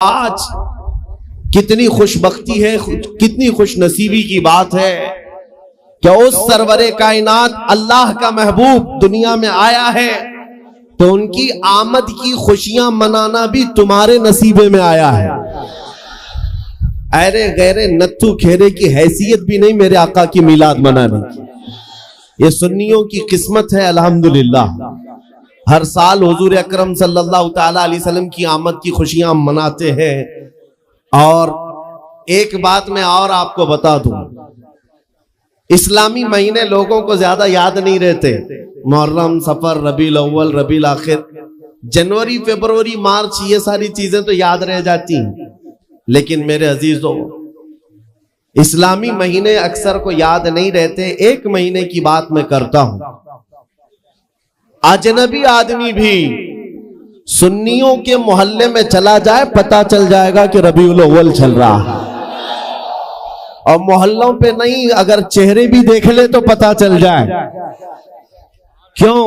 آج کتنی خوش بختی ہے، کتنی خوش نصیبی کی بات ہے کہ اس سرور کائنات اللہ کا محبوب دنیا میں آیا ہے تو ان کی آمد کی خوشیاں منانا بھی تمہارے نصیبے میں آیا ہے۔ ایرے غیرے نتھو کھیرے کی حیثیت بھی نہیں میرے آقا کی میلاد منانے کی، یہ سنیوں کی قسمت ہے الحمدللہ۔ ہر سال حضور اکرم صلی اللہ تعالی علیہ وسلم کی آمد کی خوشیاں ہم مناتے ہیں۔ اور ایک بات میں اور آپ کو بتا دوں، اسلامی مہینے لوگوں کو زیادہ یاد نہیں رہتے، محرم، صفر، ربیع الاول، ربیع الاخر، جنوری، فروری، مارچ، یہ ساری چیزیں تو یاد رہ جاتی ہیں، لیکن میرے عزیزوں اسلامی مہینے اکثر کو یاد نہیں رہتے۔ ایک مہینے کی بات میں کرتا ہوں، اجنبی آدمی بھی سنیوں کے محلے میں چلا جائے پتہ چل جائے گا کہ ربیع الاول چل رہا ہے، اور محلوں پہ نہیں، اگر چہرے بھی دیکھ لے تو پتہ چل جائے۔ کیوں؟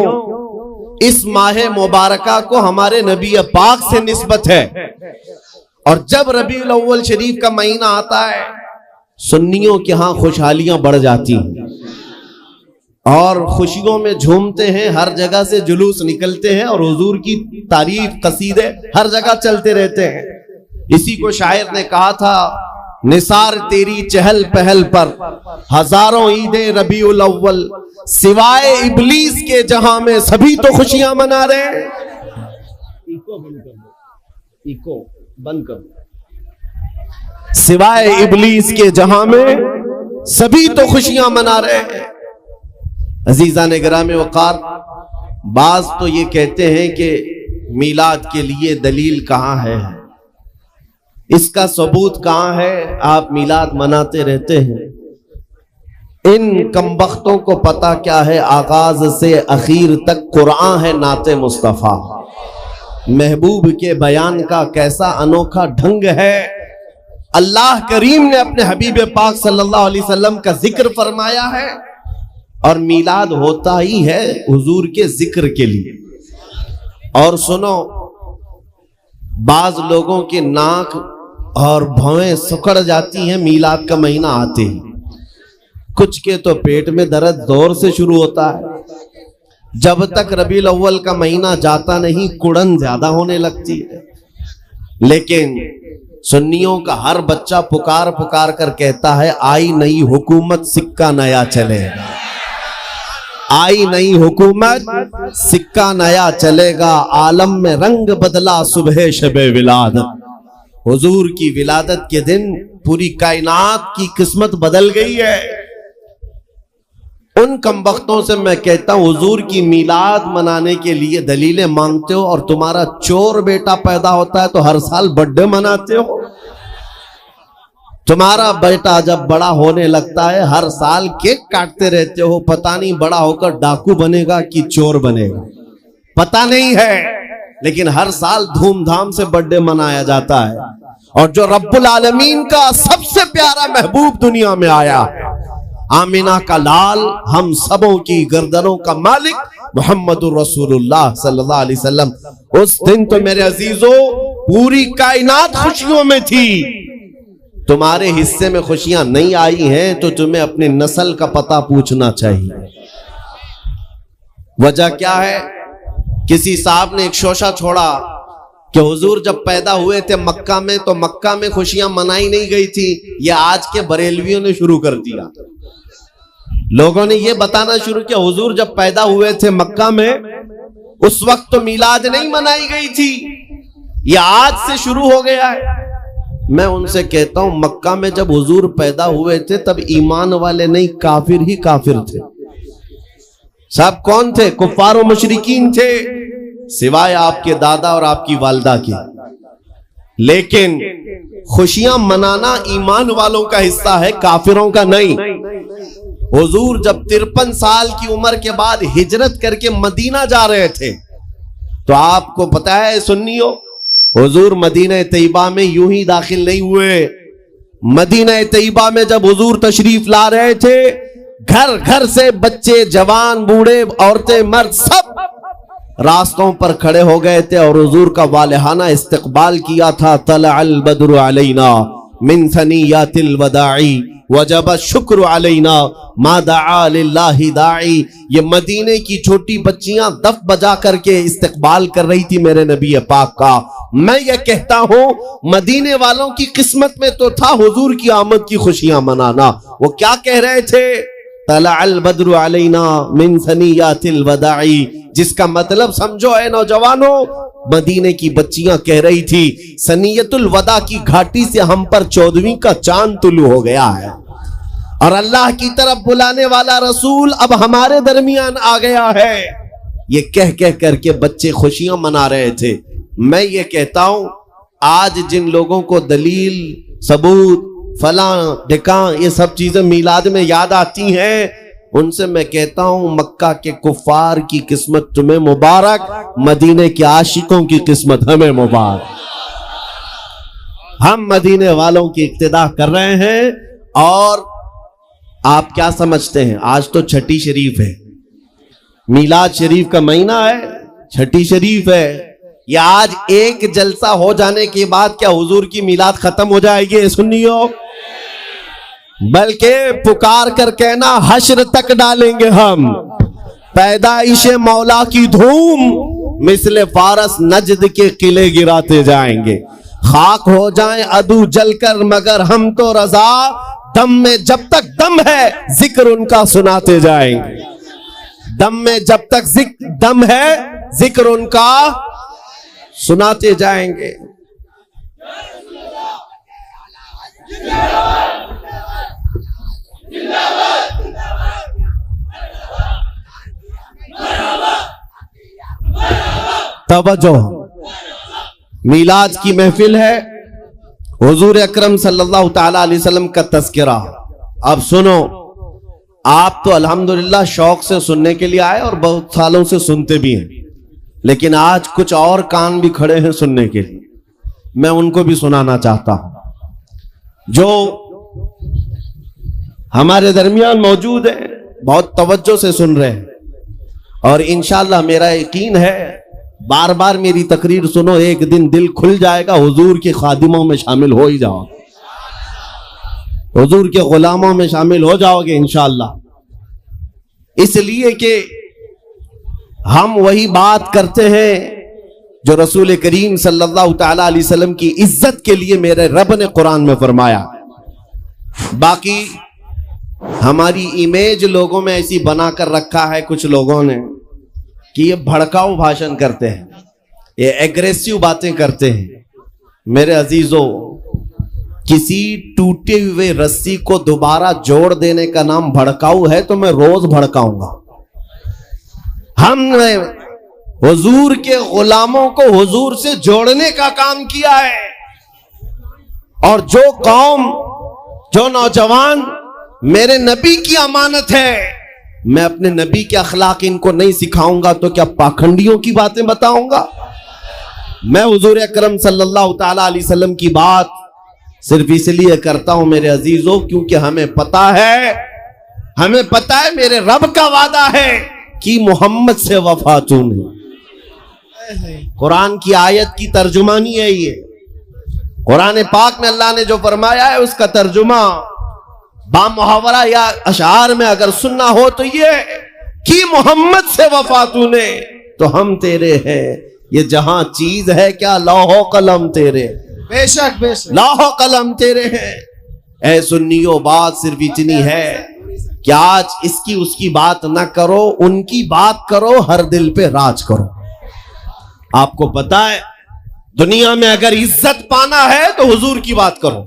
اس ماہ مبارکہ کو ہمارے نبی پاک سے نسبت ہے، اور جب ربیع الاول شریف کا مہینہ آتا ہے سنیوں کے ہاں خوشحالیاں بڑھ جاتی ہیں اور خوشیوں میں جھومتے ہیں، ہر جگہ سے جلوس نکلتے ہیں اور حضور کی تعریف قصیدے ہر جگہ چلتے رہتے ہیں۔ اسی کو شاعر نے کہا تھا، نثار تیری چہل پہل پر ہزاروں عیدیں ربیع الاول، سوائے ابلیس کے جہاں میں سبھی تو خوشیاں منا رہے ہیں۔ ایکو بند کر۔ سوائے ابلیس کے جہاں میں سبھی تو خوشیاں منا رہے ہیں۔ عزیزان گرامی وقار، بعض تو یہ کہتے ہیں کہ میلاد کے لیے دلیل کہاں ہے، اس کا ثبوت کہاں ہے، آپ میلاد مناتے رہتے ہیں۔ ان کمبختوں کو پتہ کیا ہے، آغاز سے اخیر تک قرآن ہے نعت مصطفیٰ، محبوب کے بیان کا کیسا انوکھا ڈھنگ ہے۔ اللہ کریم نے اپنے حبیب پاک صلی اللہ علیہ وسلم کا ذکر فرمایا ہے، اور میلاد ہوتا ہی ہے حضور کے ذکر کے لیے۔ اور سنو، بعض لوگوں کے ناک اور بھویں سکڑ جاتی ہیں میلاد کا مہینہ آتے ہی، کچھ کے تو پیٹ میں درد زور سے شروع ہوتا ہے، جب تک ربیع الاول کا مہینہ جاتا نہیں کڑن زیادہ ہونے لگتی ہے۔ لیکن سنیوں کا ہر بچہ پکار پکار کر کہتا ہے، آئی نئی حکومت سکہ نیا چلے گا، آئی نئی حکومت سکہ نیا چلے گا، عالم میں رنگ بدلا صبح شب ولادت۔ حضور کی ولادت کے دن پوری کائنات کی قسمت بدل گئی ہے۔ ان کمبختوں سے میں کہتا ہوں، حضور کی میلاد منانے کے لیے دلیلیں مانگتے ہو، اور تمہارا چور بیٹا پیدا ہوتا ہے تو ہر سال برتھ ڈے مناتے ہو۔ تمہارا بیٹا جب بڑا ہونے لگتا ہے ہر سال کیک کاٹتے رہتے ہو، پتہ نہیں بڑا ہو کر ڈاکو بنے گا کہ چور بنے گا، پتہ نہیں ہے، لیکن ہر سال دھوم دھام سے برتھ ڈے منایا جاتا ہے۔ اور جو رب العالمین کا سب سے پیارا محبوب دنیا میں آیا، آمینہ کا لال، ہم سبوں کی گردنوں کا مالک محمد الرسول اللہ صلی اللہ علیہ وسلم، اس دن تو میرے عزیزوں پوری کائنات خوشیوں میں تھی۔ تمہارے حصے میں خوشیاں نہیں آئی ہیں تو تمہیں اپنی نسل کا پتہ پوچھنا چاہیے۔ وجہ کیا ہے؟ کسی صاحب نے ایک شوشہ چھوڑا کہ حضور جب پیدا ہوئے تھے مکہ میں تو مکہ میں خوشیاں منائی نہیں گئی تھی، یہ آج کے بریلویوں نے شروع کر دیا۔ لوگوں نے یہ بتانا شروع کیا حضور جب پیدا ہوئے تھے مکہ میں اس وقت تو میلاد نہیں منائی گئی تھی، یہ آج سے شروع ہو گیا ہے۔ میں ان سے کہتا ہوں، مکہ میں جب حضور پیدا ہوئے تھے تب ایمان والے نہیں، کافر ہی کافر تھے۔ صاحب کون تھے؟ کفار و مشرکین تھے، سوائے آپ کے دادا اور آپ کی والدہ کے۔ لیکن خوشیاں منانا ایمان والوں کا حصہ ہے، کافروں کا نہیں۔ حضور جب 53 سال کی عمر کے بعد ہجرت کر کے مدینہ جا رہے تھے تو آپ کو پتا ہے سنیو، حضور مدینہ طیبہ میں یوں ہی داخل نہیں ہوئے۔ مدینہ طیبہ میں جب حضور تشریف لا رہے تھے، گھر گھر سے بچے، جوان، بوڑھے، عورتیں، مرد، سب راستوں پر کھڑے ہو گئے تھے اور حضور کا والہانہ استقبال کیا تھا. طلع البدر علینا من ثنیات الوداعی وجب الشکر علینا ما دعا للہ داعی. یہ مدینے کی چھوٹی بچیاں دف بجا کر کے استقبال کر رہی تھی میرے نبی پاک کا. میں یہ کہتا ہوں مدینے والوں کی قسمت میں تو تھا حضور کی آمد کی خوشیاں منانا. وہ کیا کہہ رہے تھے؟ طلع البدر علینا من ثنیات الوداعی، جس کا مطلب سمجھو اے نوجوانوں، مدینے کی بچیاں کہہ رہی تھی ثنیت الوداع کی گھاٹی سے ہم پر 14ویں کا چاند طلوع ہو گیا ہے، اور اللہ کی طرف بلانے والا رسول اب ہمارے درمیان آ گیا ہے. یہ کہہ کر کے بچے خوشیاں منا رہے تھے. میں یہ کہتا ہوں آج جن لوگوں کو دلیل، ثبوت، فلاں ڈھکاں یہ سب چیزیں میلاد میں یاد آتی ہیں، ان سے میں کہتا ہوں مکہ کے کفار کی قسمت تمہیں مبارک، مدینے کے عاشقوں کی قسمت ہمیں مبارک. ہم مدینے والوں کی اقتداء کر رہے ہیں. اور آپ کیا سمجھتے ہیں؟ آج تو چھٹی شریف ہے، میلاد شریف کا مہینہ ہے، چھٹی شریف ہے. یہ آج ایک جلسہ ہو جانے کے بعد کیا حضور کی میلاد ختم ہو جائے گی سنیو؟ بلکہ پکار کر کہنا حشر تک ڈالیں گے ہم پیدائش مولا کی دھوم، مثل فارس نجد کے قلعے گراتے جائیں گے. خاک ہو جائیں عدو جل کر مگر ہم تو رضا، دم میں جب تک دم ہے ذکر ان کا سناتے جائیں گے. دم میں جب تک دم ہے ذکر ان کا سناتے جائیں گے. توجہ، میلاد کی محفل ہے، حضور اکرم صلی اللہ تعالی علیہ وسلم کا تذکرہ. اب سنو، آپ تو الحمدللہ شوق سے سننے کے لیے آئے اور بہت سالوں سے سنتے بھی ہیں، لیکن آج کچھ اور کان بھی کھڑے ہیں سننے کے لیے. میں ان کو بھی سنانا چاہتا ہوں جو ہمارے درمیان موجود ہیں، بہت توجہ سے سن رہے ہیں. اور انشاءاللہ میرا یقین ہے بار بار میری تقریر سنو، ایک دن دل کھل جائے گا، حضور کے خادموں میں شامل ہو ہی جاؤ، حضور کے غلاموں میں شامل ہو جاؤ گے انشاءاللہ. اس لیے کہ ہم وہی بات کرتے ہیں جو رسول کریم صلی اللہ تعالی علیہ وسلم کی عزت کے لیے میرے رب نے قرآن میں فرمایا. باقی ہماری امیج لوگوں میں ایسی بنا کر رکھا ہے کچھ لوگوں نے کہ یہ بھڑکاؤ بھاشن کرتے ہیں، یہ ایگریسیو باتیں کرتے ہیں. میرے عزیزو، کسی ٹوٹے ہوئے رسی کو دوبارہ جوڑ دینے کا نام بھڑکاؤ ہے تو میں روز بھڑکاؤں گا. ہم نے حضور کے غلاموں کو حضور سے جوڑنے کا کام کیا ہے، اور جو قوم، جو نوجوان میرے نبی کی امانت ہے، میں اپنے نبی کے اخلاق ان کو نہیں سکھاؤں گا تو کیا پاکھنڈیوں کی باتیں بتاؤں گا؟ میں حضور اکرم صلی اللہ تعالی علیہ وسلم کی بات صرف اس لیے کرتا ہوں میرے عزیزوں کیونکہ ہمیں پتا ہے میرے رب کا وعدہ ہے کہ محمد سے وفا نہیں. قرآن کی آیت کی ترجمانی ہے یہ. قرآن پاک میں اللہ نے جو فرمایا ہے اس کا ترجمہ با محاورہ یا اشعار میں اگر سننا ہو تو یہ کہ محمد سے وفا نے تو ہم تیرے ہیں. یہ جہاں چیز ہے کیا لوح و قلم تیرے، بے شک لوح و قلم تیرے ہیں. اے سنیو، بات صرف اتنی ہے کہ آج اس کی بات نہ کرو، ان کی بات کرو، ہر دل پہ راج کرو. آپ کو پتا ہے دنیا میں اگر عزت پانا ہے تو حضور کی بات کرو.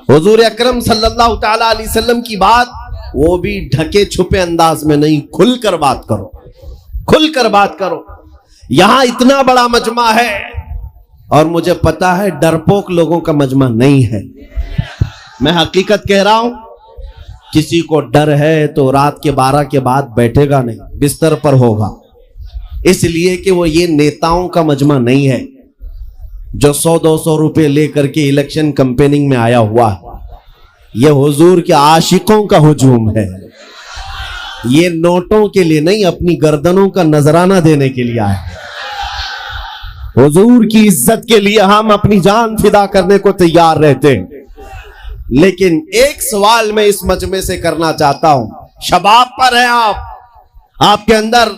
حضور اکرم صلی اللہ تعالی علیہ وسلم کی بات وہ بھی ڈھکے چھپے انداز میں نہیں، کھل کر بات کرو، کھل کر بات کرو. یہاں اتنا بڑا مجمع ہے اور مجھے پتا ہے ڈرپوک لوگوں کا مجمع نہیں ہے. میں حقیقت کہہ رہا ہوں، کسی کو ڈر ہے تو رات کے 12 کے بعد بیٹھے گا نہیں، بستر پر ہوگا. اس لیے کہ وہ یہ نیتاؤں کا مجمع نہیں ہے جو 100-200 روپے لے کر کے الیکشن کمپیننگ میں آیا ہوا ہے. یہ حضور کے عاشقوں کا ہجوم ہے، یہ نوٹوں کے لیے نہیں، اپنی گردنوں کا نذرانہ دینے کے لیے آئے. حضور کی عزت کے لیے ہم اپنی جان فدا کرنے کو تیار رہتے ہیں. لیکن ایک سوال میں اس مجمع سے کرنا چاہتا ہوں. شباب پر ہیں آپ کے اندر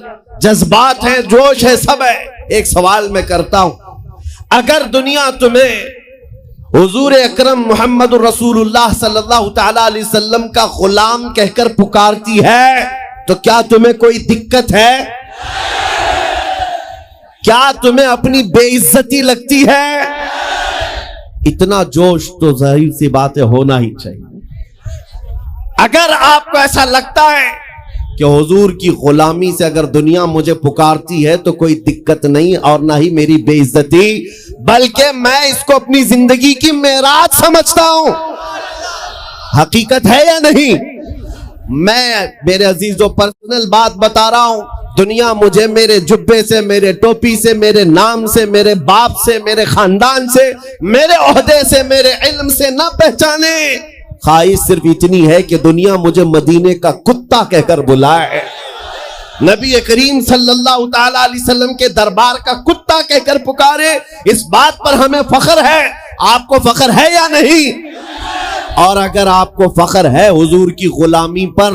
جذبات ہیں، جوش ہے، سب ہے. ایک سوال میں کرتا ہوں، اگر دنیا تمہیں حضور اکرم محمد رسول اللہ صلی اللہ تعالی علیہ وسلم کا غلام کہہ کر پکارتی ہے تو کیا تمہیں کوئی دقت ہے؟ کیا تمہیں اپنی بے عزتی لگتی ہے؟ اتنا جوش تو ظاہر سی بات ہے ہونا ہی چاہیے. اگر آپ کو ایسا لگتا ہے کہ حضور کی غلامی سے اگر دنیا مجھے پکارتی ہے تو کوئی دقت نہیں اور نہ ہی میری بے عزتی، بلکہ میں اس کو اپنی زندگی کی معراج سمجھتا ہوں. حقیقت ہے یا نہیں؟ میں میرے عزیزوں پرسنل بات بتا رہا ہوں. دنیا مجھے میرے جبے سے، میرے ٹوپی سے، میرے نام سے، میرے باپ سے، میرے خاندان سے، میرے عہدے سے، میرے علم سے نہ پہچانے. خواہش صرف اتنی ہے کہ دنیا مجھے مدینے کا کتا کہہ کر بلائے، نبی کریم صلی اللہ تعالی علیہ وسلم کے دربار کا کتا کہہ کر پکارے. اس بات پر ہمیں فخر ہے. آپ کو فخر ہے یا نہیں؟ اور اگر آپ کو فخر ہے حضور کی غلامی پر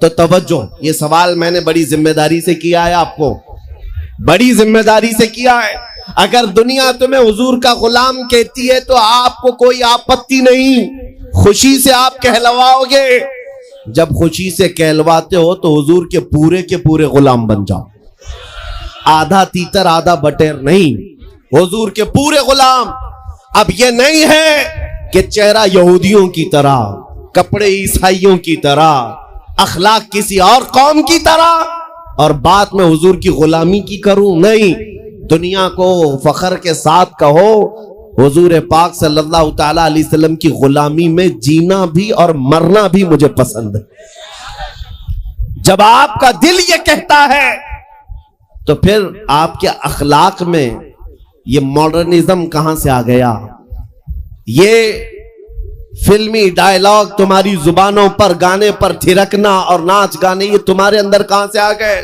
تو توجہ، یہ سوال میں نے بڑی ذمہ داری سے کیا ہے، آپ کو بڑی ذمہ داری سے کیا ہے. اگر دنیا تمہیں حضور کا غلام کہتی ہے تو آپ کو کوئی آپتی نہیں، خوشی سے آپ کہلواؤ گے. جب خوشی سے کہلواتے ہو تو حضور کے پورے غلام بن جاؤ. آدھا تیتر آدھا بٹیر نہیں، حضور کے پورے غلام. اب یہ نہیں ہے کہ چہرہ یہودیوں کی طرح، کپڑے عیسائیوں کی طرح، اخلاق کسی اور قوم کی طرح، اور بات میں حضور کی غلامی کی کروں. نہیں، دنیا کو فخر کے ساتھ کہو حضور پاک صلی اللہ تعالی علیہ وسلم کی غلامی میں جینا بھی اور مرنا بھی مجھے پسند ہے. جب آپ کا دل یہ کہتا ہے تو پھر آپ کے اخلاق میں یہ ماڈرنزم کہاں سے آ گیا؟ یہ فلمی ڈائلاگ تمہاری زبانوں پر، گانے پر تھرکنا اور ناچ گانے، یہ تمہارے اندر کہاں سے آ گئے؟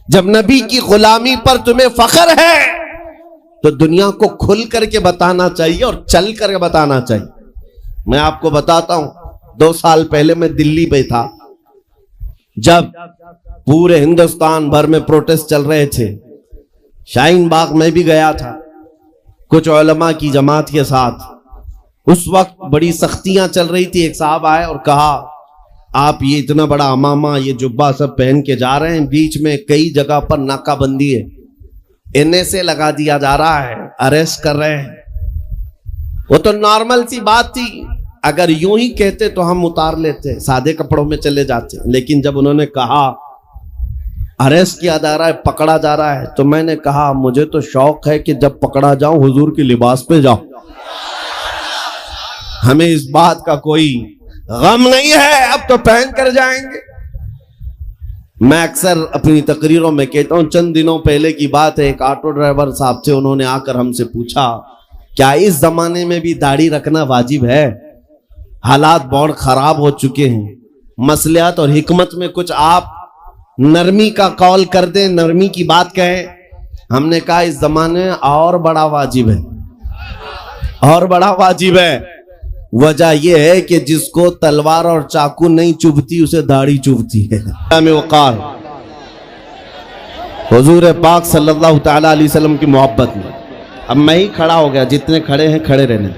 جب نبی کی غلامی پر تمہیں فخر ہے تو دنیا کو کھل کر کے بتانا چاہیے اور چل کر کے بتانا چاہیے. میں آپ کو بتاتا ہوں، 2 سال پہلے میں دلی پہ تھا جب پورے ہندوستان بھر میں پروٹیسٹ چل رہے تھے. شاہین باغ میں بھی گیا تھا کچھ علماء کی جماعت کے ساتھ. اس وقت بڑی سختیاں چل رہی تھی. ایک صاحب آئے اور کہا آپ یہ اتنا بڑا عمامہ، یہ جبہ سب پہن کے جا رہے ہیں، بیچ میں کئی جگہ پر ناکہ بندی ہے، NSA لگا دیا جا رہا ہے، اریسٹ کر رہے ہیں. وہ تو نارمل سی بات تھی، اگر یوں ہی کہتے تو ہم اتار لیتے، سادے کپڑوں میں چلے جاتے. لیکن جب انہوں نے کہا اریسٹ کیا جا رہا ہے، پکڑا جا رہا ہے، تو میں نے کہا مجھے تو شوق ہے کہ جب پکڑا جاؤں حضور کے لباس پہ جاؤں. ہمیں اس بات کا کوئی غم نہیں ہے، اب تو پہن کر جائیں گے. میں اکثر اپنی تقریروں میں کہتا ہوں، چند دنوں پہلے کی بات ہے، ایک آٹو ڈرائیور صاحب تھے، انہوں نے آ کر ہم سے پوچھا کیا اس زمانے میں بھی داڑھی رکھنا واجب ہے؟ حالات بہت خراب ہو چکے ہیں، مصلحت اور حکمت میں کچھ آپ نرمی کا قول کر دیں، نرمی کی بات کہیں. ہم نے کہا اس زمانے میں اور بڑا واجب ہے، اور بڑا واجب ہے. وجہ یہ ہے کہ جس کو تلوار اور چاقو نہیں چبھتی اسے داڑھی چبھتی ہے. وقار حضور پاک صلی اللہ تعالی علیہ وسلم کی محبت میں اب میں ہی کھڑا ہو گیا، جتنے کھڑے ہیں کھڑے رہنے،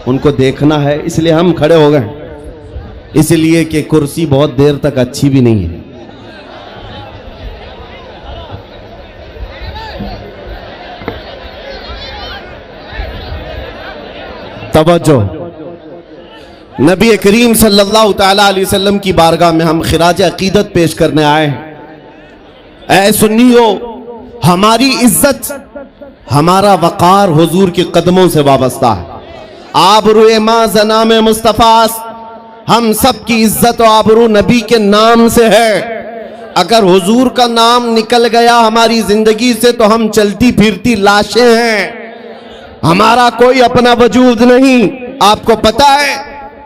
ان کو دیکھنا ہے اس لیے ہم کھڑے ہو گئے، اس لیے کہ کرسی بہت دیر تک اچھی بھی نہیں ہے. توجہ، نبی کریم صلی اللہ تعالی علیہ وسلم کی بارگاہ میں ہم خراج عقیدت پیش کرنے آئے ہیں. اے سنیو، ہماری عزت، ہمارا وقار حضور کے قدموں سے وابستہ ہے. آبرو ما زنام مصطفیٰ، ہم سب کی عزت و آبرو نبی کے نام سے ہے. اگر حضور کا نام نکل گیا ہماری زندگی سے تو ہم چلتی پھرتی لاشیں ہیں، ہمارا کوئی اپنا وجود نہیں. آپ کو پتا ہے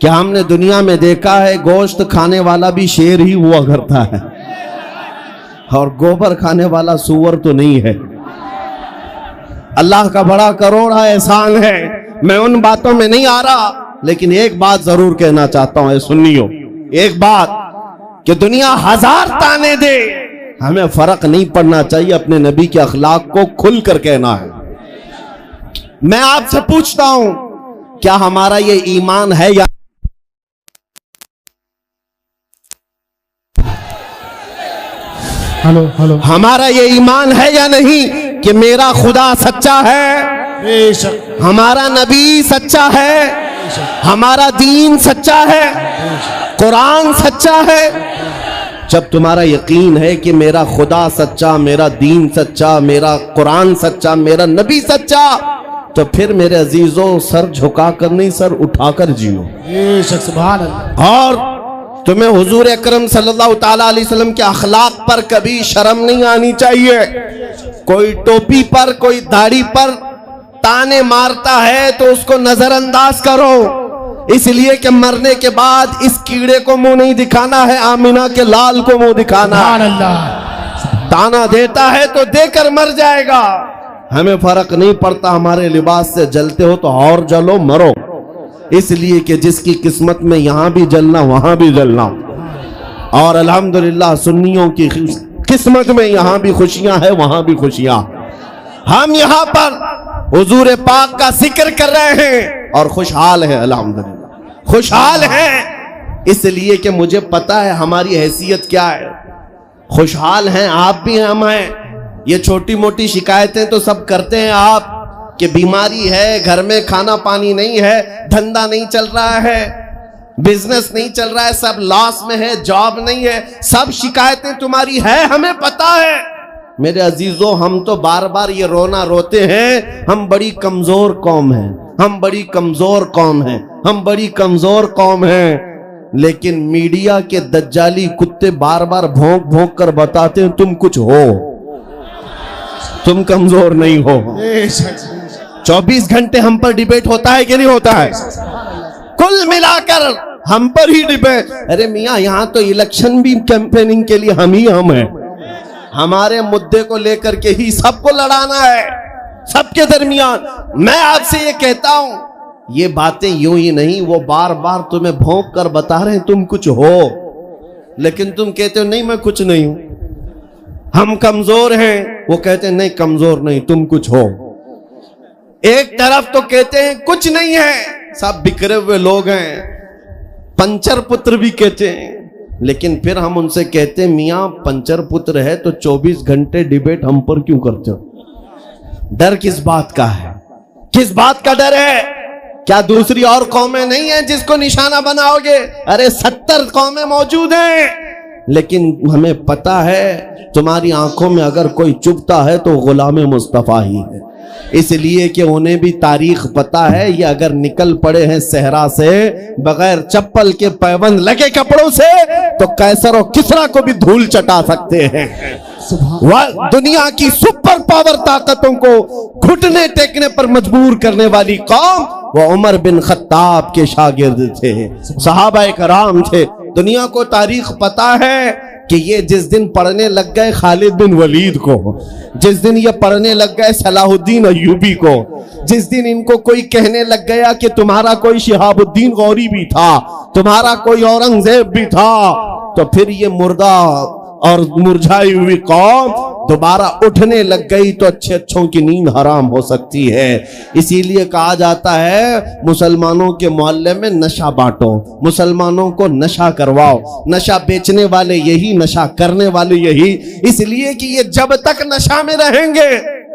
کہ ہم نے دنیا میں دیکھا ہے گوشت کھانے والا بھی شیر ہی ہوا کرتا ہے اور گوبر کھانے والا سور تو نہیں ہے. اللہ کا بڑا کروڑا احسان ہے. میں ان باتوں میں نہیں آ رہا، لیکن ایک بات ضرور کہنا چاہتا ہوں اے سنیو، ایک بات کہ دنیا ہزار تانے دے، ہمیں فرق نہیں پڑنا چاہیے، اپنے نبی کے اخلاق کو کھل کر کہنا ہے. میں آپ سے پوچھتا ہوں، کیا ہمارا یہ ایمان ہے یا ہلو ہمارا یہ ایمان ہے یا نہیں کہ میرا خدا سچا ہے، بے شک ہمارا نبی سچا ہے، ہمارا دین سچا ہے، قرآن سچا ہے؟ جب تمہارا یقین ہے کہ میرا خدا سچا، میرا دین سچا، میرا قرآن سچا، میرا نبی سچا، تو پھر میرے عزیزوں سر جھکا کر نہیں، سر اٹھا کر جیو. بے شک سبحان اللہ. اور تمہیں حضور اکرم صلی اللہ تعالیٰ علیہ وسلم کے اخلاق پر کبھی شرم نہیں آنی چاہیے. کوئی ٹوپی پر، کوئی داڑھی پر تانے مارتا ہے تو اس کو نظر انداز کرو، اس لیے کہ مرنے کے بعد اس کیڑے کو منہ نہیں دکھانا ہے، آمینہ کے لال کو منہ دکھانا سبحان ہے. اللہ. تانا دیتا ہے تو دے کر مر جائے گا. ہمیں فرق نہیں پڑتا، ہمارے لباس سے جلتے ہو تو اور جلو، مرو، اس لیے کہ جس کی قسمت میں یہاں بھی جلنا وہاں بھی جلنا. اور الحمدللہ سنیوں کی قسمت میں یہاں بھی خوشیاں ہیں وہاں بھی خوشیاں. ہم یہاں پر حضور پاک کا ذکر کر رہے ہیں اور خوشحال ہیں، الحمدللہ خوشحال ہیں، اس لیے کہ مجھے پتا ہے ہماری حیثیت کیا ہے. خوشحال ہیں آپ بھی، ہم ہیں. یہ چھوٹی موٹی شکایتیں تو سب کرتے ہیں آپ کہ بیماری ہے، گھر میں کھانا پانی نہیں ہے، دھندا نہیں چل رہا ہے، بزنس نہیں چل رہا ہے، سب لاس میں ہے، جاب نہیں ہے، سب شکایتیں تمہاری ہے، ہمیں پتا ہے. میرے عزیزوں ہم تو بار بار یہ رونا روتے ہیں، ہم بڑی کمزور قوم ہیں، ہم بڑی کمزور قوم ہیں، ہم بڑی کمزور قوم ہیں. لیکن میڈیا کے دجالی کتے بار بار بھونک بھونک کر بتاتے ہیں تم کچھ ہو، تم کمزور نہیں ہو. بے شک 24 گھنٹے ہم پر ڈیبیٹ ہوتا ہے کہ نہیں ہوتا ہے؟ کل ملا کر ہم پر ہی ڈیبیٹ. ارے میاں یہاں تو الیکشن بھی کیمپیننگ کے لیے ہم ہیں. ہمارے مدعے کو لے کر کے ہی سب کو لڑانا ہے، سب کے درمیان. میں آپ سے یہ کہتا ہوں، یہ باتیں یوں ہی نہیں، وہ بار بار تمہیں بھونک کر بتا رہے ہیں تم کچھ ہو، لیکن تم کہتے ہو نہیں میں کچھ نہیں ہوں. ہم کمزور ہیں، وہ کہتے ہیں نہیں کمزور نہیں تم کچھ ہو. ایک طرف تو کہتے ہیں کچھ نہیں ہے، سب بکھرے ہوئے لوگ ہیں، پنچر پتر بھی کہتے ہیں. لیکن پھر ہم ان سے کہتے ہیں میاں پنچر پتر ہے تو 24 گھنٹے ڈیبیٹ ہم پر کیوں کرتے ہو؟ ڈر کس بات کا ہے؟ کس بات کا ڈر ہے؟ کیا دوسری اور قومیں نہیں ہیں جس کو نشانہ بناؤ گے؟ ارے 70 قومیں موجود ہیں. لیکن ہمیں پتا ہے تمہاری آنکھوں میں اگر کوئی چبھتا ہے تو غلام مصطفیٰ ہی ہے، اس لیے کہ انہیں بھی تاریخ پتا ہے. یہ اگر نکل پڑے ہیں صحرا سے بغیر چپل کے پیوند لگے کپڑوں سے تو قیصر و کسریٰ کو بھی دھول چٹا سکتے ہیں. دنیا کی سپر پاور طاقتوں کو گھٹنے ٹیکنے پر مجبور کرنے والی قوم وہ عمر بن خطاب کے شاگرد تھے، صحابہ کرام تھے. دنیا کو تاریخ پتا ہے کہ یہ جس دن پڑھنے لگ گئے خالد بن ولید کو، جس دن یہ پڑھنے لگ گئے صلاح الدین ایوبی کو، جس دن ان کو کوئی کہنے لگ گیا کہ تمہارا کوئی شہاب الدین غوری بھی تھا، تمہارا کوئی اورنگزیب بھی تھا، تو پھر یہ مردہ اور مرجھائی ہوئی قوم دوبارہ اٹھنے لگ گئی تو اچھے اچھوں کی نیند حرام ہو سکتی ہے. اسی لیے کہا جاتا ہے مسلمانوں کے محلے میں نشہ بانٹو، مسلمانوں کو نشہ کرواؤ. نشہ بیچنے والے یہی، نشہ کرنے والے یہی، اس لیے کہ یہ جب تک نشہ میں رہیں گے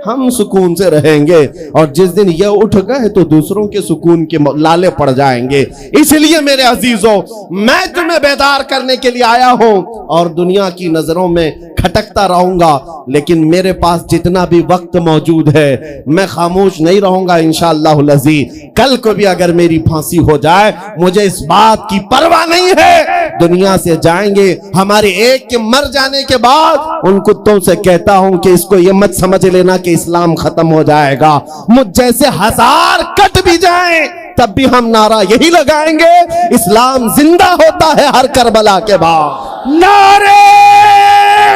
ہم سکون سے رہیں گے، اور جس دن یہ اٹھ گئے تو دوسروں کے سکون کے لالے پڑ جائیں گے. اس لیے میرے عزیزوں میں تمہیں بیدار کرنے کے لیے آیا ہوں اور دنیا کی نظروں میں کھٹکتا رہوں گا، لیکن میرے پاس جتنا بھی وقت موجود ہے میں خاموش نہیں رہوں گا انشاءاللہ العزیز. کل کو بھی اگر میری پھانسی ہو جائے مجھے اس بات کی پرواہ نہیں ہے. دنیا سے جائیں گے، ہمارے ایک کے مر جانے کے بعد ان کتوں سے کہتا ہوں کہ اس کو یہ مت سمجھ لینا کہ اسلام ختم ہو جائے گا. مجھ جیسے ہزار کٹ بھی جائیں تب بھی ہم نعرہ یہی لگائیں گے، اسلام زندہ ہوتا ہے ہر کربلا کے بعد۔ نعرے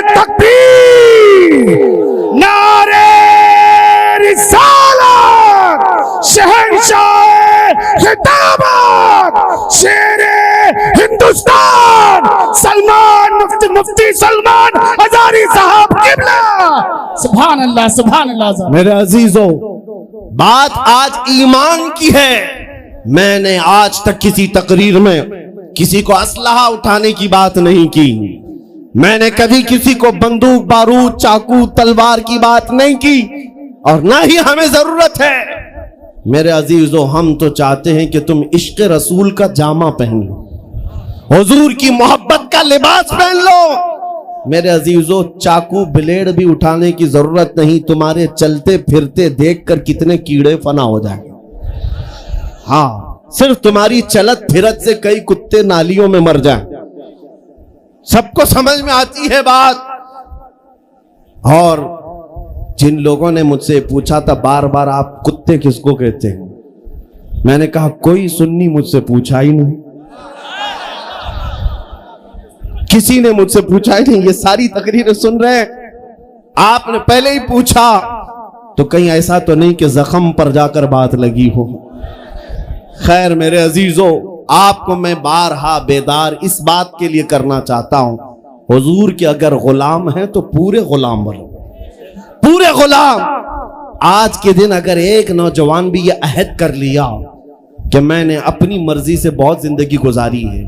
تکبیر، نعرے رسالت، شہنشاہ خطابت، شیر ہندوستان سلمان مفتی سلمان ہزاری صاحب قبلہ۔ سبحان اللہ سبحان اللہ۔ میرے عزیزوں، بات آج ایمان کی ہے۔ میں نے آج تک کسی تقریر میں کسی کو اسلحہ اٹھانے کی بات نہیں کی، میں نے کبھی کسی کو بندوق بارود چاقو تلوار کی بات نہیں کی، اور نہ ہی ہمیں ضرورت ہے۔ میرے عزیزوں، ہم تو چاہتے ہیں کہ تم عشق رسول کا جامہ پہن لو، حضور کی محبت کا لباس پہن لو۔ میرے عزیزوں، چاقو بلیڈ بھی اٹھانے کی ضرورت نہیں، تمہارے چلتے پھرتے دیکھ کر کتنے کیڑے فنا ہو جائیں۔ ہاں، صرف تمہاری چلت پھرت سے کئی کتے نالیوں میں مر جائیں۔ سب کو سمجھ میں آتی ہے بات۔ اور جن لوگوں نے مجھ سے پوچھا تھا بار بار آپ کتے کس کو کہتے ہیں، میں نے کہا کوئی سنی مجھ سے پوچھا ہی نہیں، کسی نے مجھ سے پوچھا ہی نہیں۔ یہ ساری تقریریں سن رہے ہیں، آپ نے پہلے ہی پوچھا تو کہیں ایسا تو نہیں کہ زخم پر جا کر بات لگی ہو۔ خیر میرے عزیزوں، آپ کو میں بارہا بیدار اس بات کے لیے کرنا چاہتا ہوں، حضور کے اگر غلام ہیں تو پورے غلام بنو، پورے غلام۔ آج کے دن اگر ایک نوجوان بھی یہ عہد کر لیا کہ میں نے اپنی مرضی سے بہت زندگی گزاری ہے،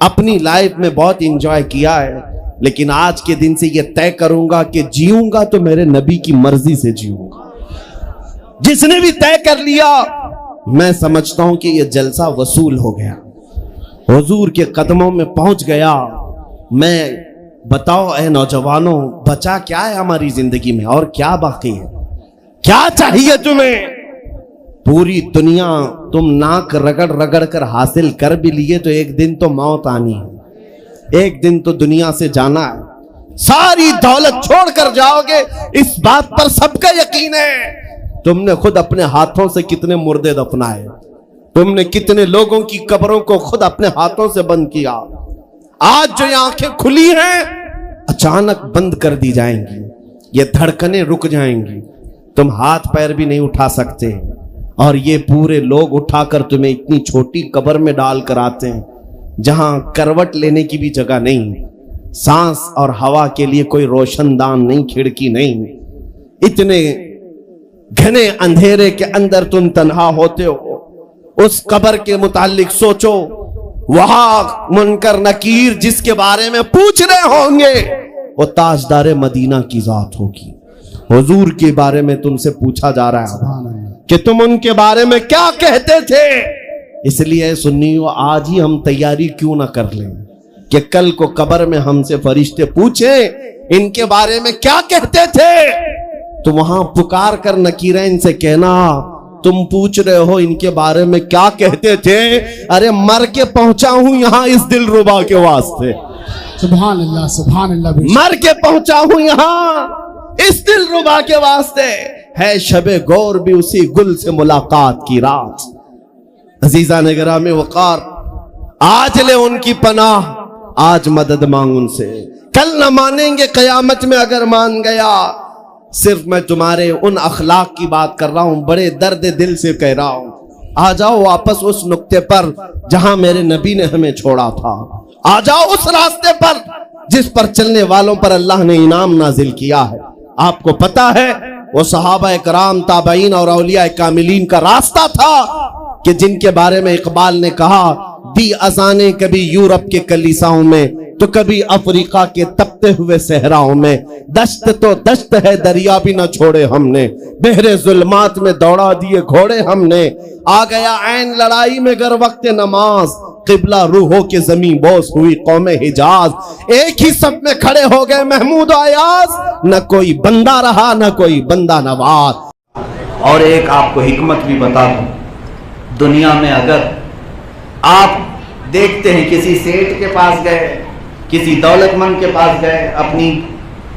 اپنی لائف میں بہت انجوائے کیا ہے، لیکن آج کے دن سے یہ طے کروں گا کہ جیوں گا تو میرے نبی کی مرضی سے جیوں گا، جس نے بھی طے کر لیا، میں سمجھتا ہوں کہ یہ جلسہ وصول ہو گیا، حضور کے قدموں میں پہنچ گیا۔ میں بتاؤ اے نوجوانوں، بچا کیا ہے ہماری زندگی میں اور کیا باقی ہے؟ کیا چاہیے تمہیں؟ پوری دنیا تم ناک رگڑ رگڑ کر حاصل کر بھی لیے تو ایک دن تو موت آنی ہے، ایک دن تو دنیا سے جانا ہے، ساری دولت چھوڑ کر جاؤ گے، اس بات پر سب کا یقین ہے۔ تم نے خود اپنے ہاتھوں سے کتنے مردے دفنائے، تم نے کتنے لوگوں کی قبروں کو خود اپنے ہاتھوں سے بند کیا۔ آج جو یہ آنکھیں کھلی ہیں اچانک بند کر دی جائیں گی، یہ دھڑکنیں رک جائیں گی، تم ہاتھ پیر بھی نہیں اٹھا سکتے، اور یہ پورے لوگ اٹھا کر تمہیں اتنی چھوٹی قبر میں ڈال کر آتے ہیں جہاں کروٹ لینے کی بھی جگہ نہیں، سانس اور ہوا کے لیے کوئی روشن دان نہیں، کھڑکی نہیں، اتنے گھنے اندھیرے کے اندر تم تنہا ہوتے ہو۔ اس قبر کے متعلق سوچو، وہاں منکر نکیر جس کے بارے میں پوچھ رہے ہوں گے وہ تاجدار مدینہ کی ذات ہوگی، حضور کے بارے میں تم سے پوچھا جا رہا ہے کہ تم ان کے بارے میں کیا کہتے تھے۔ اس لیے سنیو، آج ہی ہم تیاری کیوں نہ کر لیں کہ کل کو قبر میں ہم سے فرشتے پوچھیں ان کے بارے میں کیا کہتے تھے، تو وہاں پکار کر نکیرین سے کہنا تم پوچھ رہے ہو ان کے بارے میں کیا کہتے تھے، ارے مر کے پہنچا ہوں یہاں اس دل ربا کے واسطے، سبحان اللہ سبحان اللہ۔ مر کے پہنچا ہوں یہاں اس دل ربا کے واسطے، ہے شب گور بھی اسی گل سے ملاقات کی رات۔ عزیزان گرامی وقار، آج لے ان کی پناہ، آج مدد مانگ ان سے، کل نہ مانیں گے قیامت میں اگر مان گیا۔ صرف میں تمہارے ان اخلاق کی بات کر رہا ہوں، بڑے درد دل سے کہہ رہا ہوں، آ جاؤ واپس اس نقطے پر جہاں میرے نبی نے ہمیں چھوڑا تھا، آ جاؤ اس راستے پر جس پر چلنے والوں پر اللہ نے انعام نازل کیا ہے۔ آپ کو پتا ہے وہ صحابہ کرام، تابعین اور اولیاء کاملین کا راستہ تھا کہ جن کے بارے میں اقبال نے کہا، دی اذانیں کبھی یورپ کے کلیساؤں میں تو کبھی افریقہ کے تپتے ہوئے صحراؤں میں، دشت تو دشت ہے دریا بھی نہ چھوڑے ہم نے، بحر ظلمات میں دوڑا دیے گھوڑے ہم نے، آ گیا عین لڑائی میں گر وقت نماز، قبلہ روحوں کے زمین بوس ہوئی قوم حجاز، ایک ہی صف میں کھڑے ہو گئے محمود و ایاز، نہ کوئی بندہ رہا نہ کوئی بندہ نواز۔ اور ایک آپ کو حکمت بھی بتا دوں، دنیا میں اگر آپ دیکھتے ہیں کسی سیٹ کے پاس گئے، کسی دولت مند کے پاس گئے، اپنی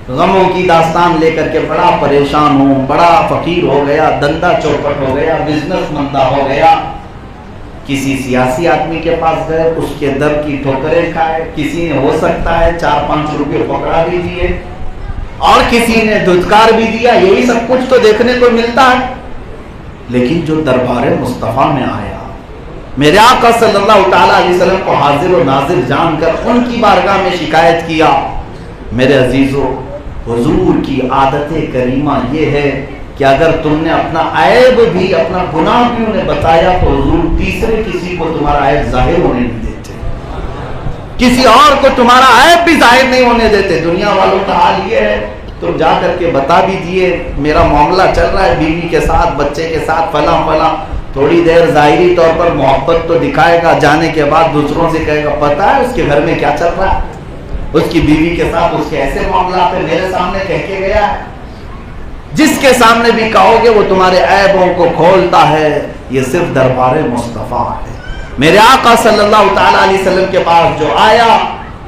غموں کی داستان لے کر کے بڑا پریشان ہوں, بڑا فقیر ہو گیا, دندہ چوپٹ ہو گیا, بزنس مندہ ہو گیا. کسی سیاسی آدمی کے پاس گئے, اس کے در کی ٹھوکریں کھائے. کسی نے ہو سکتا ہے 4-5 روپے پکڑا بھی دیے, اور کسی نے دھتکار بھی دیا. یہی سب کچھ تو دیکھنے کو ملتا ہے. لیکن جو دربار مصطفیٰ میں آیا, میرے آقا صلی اللہ تعالیٰ علیہ وسلم کو حاضر و ناظر جان کر ان کی بارگاہ میں شکایت کیا. میرے عزیزو, حضور کی عادت کریمہ یہ ہے کہ اگر تم نے اپنا عیب بھی, اپنا گناہ بھی انہیں بتایا تو حضور تیسرے کسی کو تمہارا عیب ظاہر ہونے نہیں دیتے, کسی اور کو تمہارا عیب بھی ظاہر نہیں ہونے دیتے. دنیا والوں کا حال یہ ہے, تم جا کر کے بتا بھی دیے میرا معاملہ چل رہا ہے بیوی کے ساتھ, بچے کے ساتھ, فلاں فلاں, تھوڑی دیر ظاہری طور پر محبت تو دکھائے گا, جانے کے بعد دوسروں سے کہے گا پتہ ہے اس کے گھر میں کیا چل رہا ہے, اس کی بیوی کے ساتھ اس کے ایسے معاملات ہیں, میرے سامنے کہہ کے گیا ہے. جس کے سامنے بھی کہو گے وہ تمہارے عیبوں کو کھولتا ہے. یہ صرف دربار مصطفیٰ ہے. میرے آقا صلی اللہ تعالیٰ علیہ وسلم کے پاس جو آیا,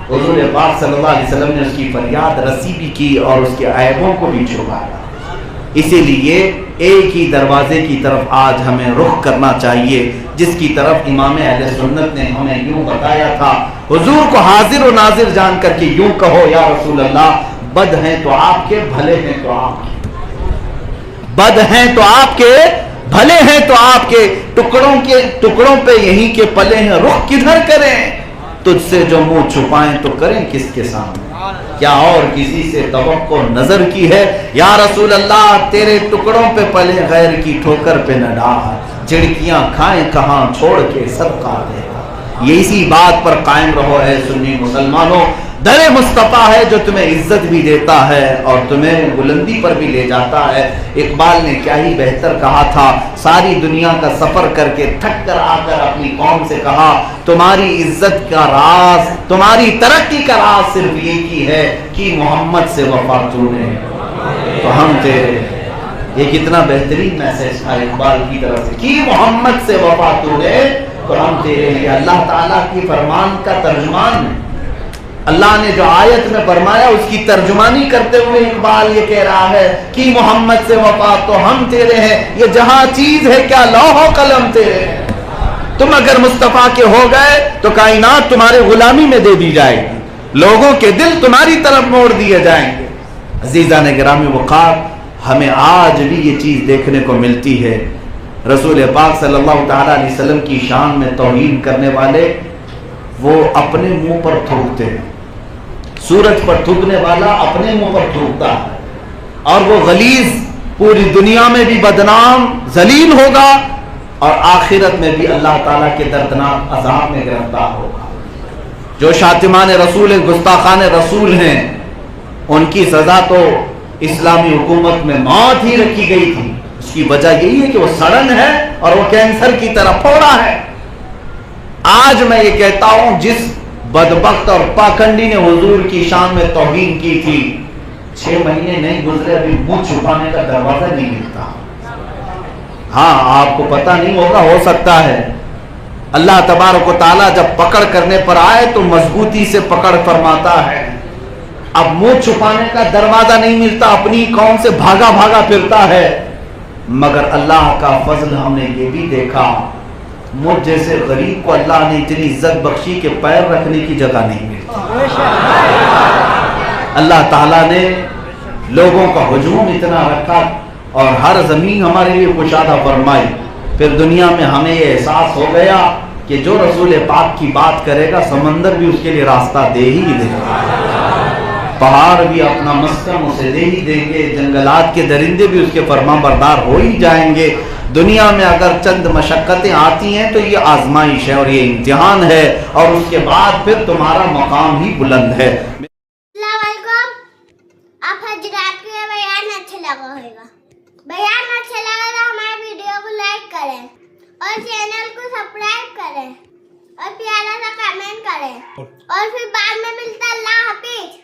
حضور پاک صلی اللہ علیہ وسلم نے اس کی فریاد رسی بھی کی اور اس کے عیبوں کو بھی چھپایا. اسی لیے ایک ہی دروازے کی طرف آج ہمیں رخ کرنا چاہیے, جس کی طرف امام اہل سنت نے ہمیں یوں بتایا تھا. حضور کو حاضر و ناظر جان کر کے یوں کہو, یا رسول اللہ, بد ہیں تو آپ کے, بھلے ہیں تو آپ کے, بد ہیں تو آپ کے, بھلے ہیں تو آپ کے, ٹکڑوں پہ یہیں کے پلے ہیں, رخ کدھر کریں, تجھ سے جو منہ چھپائیں تو کریں کس کے سامنے, کیا اور کسی سے توقع نظر کی ہے. یا رسول اللہ, تیرے ٹکڑوں پہ پلے, غیر کی ٹھوکر پہ نہ ڈال, جھڑکیاں کھائیں کہاں چھوڑ کے صدقہ دے. یہ اسی بات پر قائم رہو اے سنی مسلمانوں. در مصطفیٰ ہے جو تمہیں عزت بھی دیتا ہے اور تمہیں بلندی پر بھی لے جاتا ہے. اقبال نے کیا ہی بہتر کہا تھا, ساری دنیا کا سفر کر کے تھک کر آ کر اپنی قوم سے کہا, تمہاری عزت کا راز, تمہاری ترقی کا راز صرف یہ کی ہے کہ محمد سے وفا تو نے تو ہم تیرے. یہ کتنا بہترین میسج تھا اقبال کی طرف سے, کہ محمد سے وفا تو نے تو ہم تیرے. یہ اللہ تعالیٰ کی فرمان کا ترجمان ہے. اللہ نے جو آیت میں فرمایا اس کی ترجمانی کرتے ہوئے اقبال یہ کہہ رہا ہے کہ محمد سے وفا تو ہم تیرے ہیں. یہ جہاں چیز ہے کیا لوح و قلم تیرے ہیں. تم اگر مصطفیٰ کے ہو گئے تو کائنات تمہارے غلامی میں دے دی جائے گی, لوگوں کے دل تمہاری طرف موڑ دیے جائیں گے. عزیزان گرامی وقار, ہمیں آج بھی یہ چیز دیکھنے کو ملتی ہے. رسول پاک صلی اللہ تعالیٰ علیہ وسلم کی شان میں توہین کرنے والے وہ اپنے منہ پر تھوکتے ہیں. سورج پر تھوکنے والا اپنے منہ پر تھوکتا ہے, اور وہ غلیظ پوری دنیا میں بھی بدنام ذلیل ہوگا اور آخرت میں بھی اللہ تعالیٰ کے دردناک عذاب میں گرفتار ہوگا. جو شاتمان رسول ہیں, گستاخان رسول ہیں, ان کی سزا تو اسلامی حکومت میں موت ہی رکھی گئی تھی. اس کی وجہ یہی ہے کہ وہ سڑن ہے اور وہ کینسر کی طرح پھوڑا ہے. آج میں یہ کہتا ہوں, جس بدبخت اور پاکھنڈی نے حضور کی شان میں توہین کی تھی, 6 مہینے نہیں گزرے ابھی منہ چھپانے کا دروازہ نہیں ملتا. ہاں, آپ کو پتہ نہیں ہوگا, ہو سکتا ہے اللہ تبارک و تعالیٰ جب پکڑ کرنے پر آئے تو مضبوطی سے پکڑ فرماتا ہے. اب منہ چھپانے کا دروازہ نہیں ملتا, اپنی قوم سے بھاگا بھاگا پھرتا ہے. مگر اللہ کا فضل ہم نے یہ بھی دیکھا, مجھ جیسے غریب کو اللہ نے اتنی عزت بخشی کہ پیر رکھنے کی جگہ نہیں ملتی. اللہ تعالیٰ نے لوگوں کا ہجوم اتنا رکھا اور ہر زمین ہمارے لیے کشادہ فرمائی. پھر دنیا میں ہمیں یہ احساس ہو گیا کہ جو رسول پاک کی بات کرے گا سمندر بھی اس کے لیے راستہ دے ہی دے گا, پہاڑ بھی اپنا مسکن اسے دے ہی دیں گے, جنگلات کے درندے بھی اس کے فرما بردار ہو ہی جائیں گے. دنیا میں اگر چند مشقتیں آتی ہیں تو یہ آزمائش ہے اور یہ امتحان ہے, اور اس کے بعد پھر تمہارا مقام ہی بلند ہے. السلام علیکم. آپ حضرات کو یہ بیان اچھا لگا ہوگا. بیان اچھا لگا تو ہمارے ویڈیو کو لائک کریں اور چینل کو سبسکرائب کریں اور پیارا سا کمنٹ کریں, اور پھر بعد میں ملتا. اللہ حافظ.